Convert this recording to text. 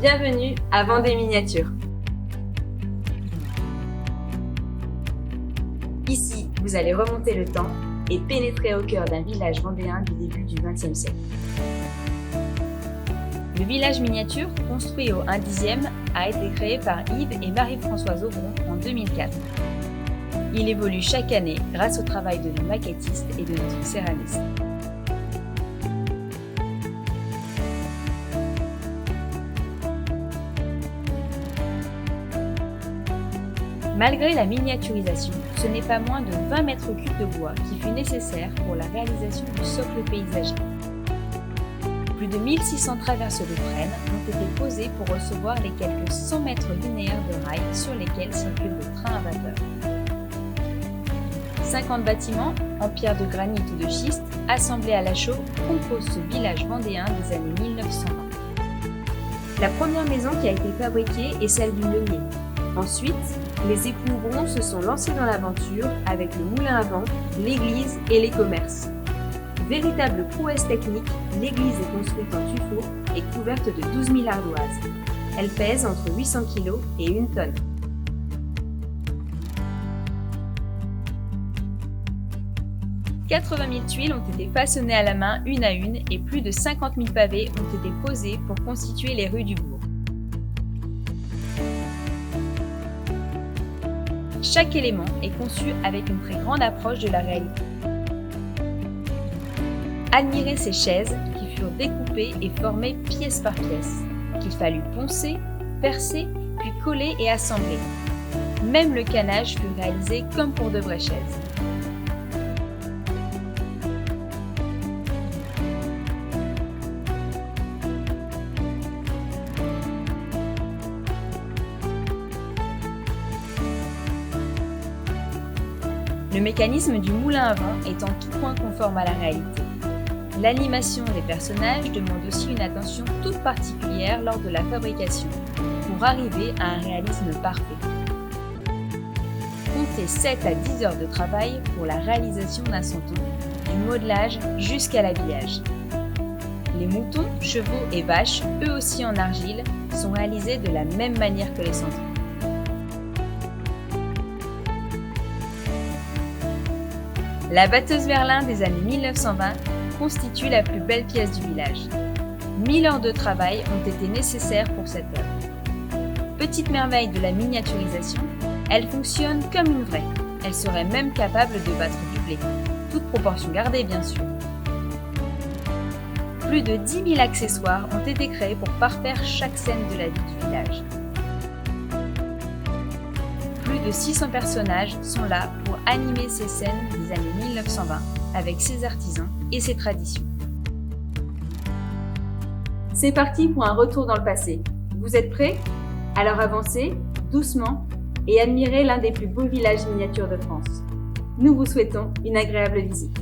Bienvenue à Vendée Miniature. Ici, vous allez remonter le temps et pénétrer au cœur d'un village vendéen du début du XXe siècle. Le village miniature, construit au 1/10e, a été créé par Yves et Marie-Françoise Aubron en 2004. Il évolue chaque année grâce au travail de nos maquettistes et de notre céramiste. Malgré la miniaturisation, ce n'est pas moins de 20 mètres cubes de bois qui fut nécessaire pour la réalisation du socle paysager. Plus de 1600 traverses de frêne ont été posées pour recevoir les quelques 100 mètres linéaires de rails sur lesquels circulent le train à vapeur. 50 bâtiments, en pierre de granit ou de schiste, assemblés à la chaux, composent ce village vendéen des années 1920. La première maison qui a été fabriquée est celle du meunier. Ensuite, les époux Aubron se sont lancés dans l'aventure avec le moulin à vent, l'église et les commerces. Véritable prouesse technique, l'église est construite en tuffeau et couverte de 12 000 ardoises. Elle pèse entre 800 kg et 1 tonne. « 80 000 tuiles ont été façonnées à la main une à une et plus de 50 000 pavés ont été posés pour constituer les rues du bourg. Chaque élément est conçu avec une très grande approche de la réalité. Admirez ces chaises qui furent découpées et formées pièce par pièce, qu'il fallut poncer, percer, puis coller et assembler. Même le canage fut réalisé comme pour de vraies chaises. Le mécanisme du moulin à vent est en tout point conforme à la réalité. L'animation des personnages demande aussi une attention toute particulière lors de la fabrication, pour arriver à un réalisme parfait. Comptez 7 à 10 heures de travail pour la réalisation d'un santon, du modelage jusqu'à l'habillage. Les moutons, chevaux et vaches, eux aussi en argile, sont réalisés de la même manière que les santons. La batteuse Verlin des années 1920 constitue la plus belle pièce du village. 1000 heures de travail ont été nécessaires pour cette œuvre. Petite merveille de la miniaturisation, elle fonctionne comme une vraie. Elle serait même capable de battre du blé, toute proportion gardée bien sûr. Plus de 10 000 accessoires ont été créés pour parfaire chaque scène de la vie du village. Plus de 600 personnages sont là pour animer ces scènes des années 1920 avec ses artisans et ses traditions. C'est parti pour un retour dans le passé. Vous êtes prêts? Alors avancez, doucement, et admirez l'un des plus beaux villages miniatures de France. Nous vous souhaitons une agréable visite.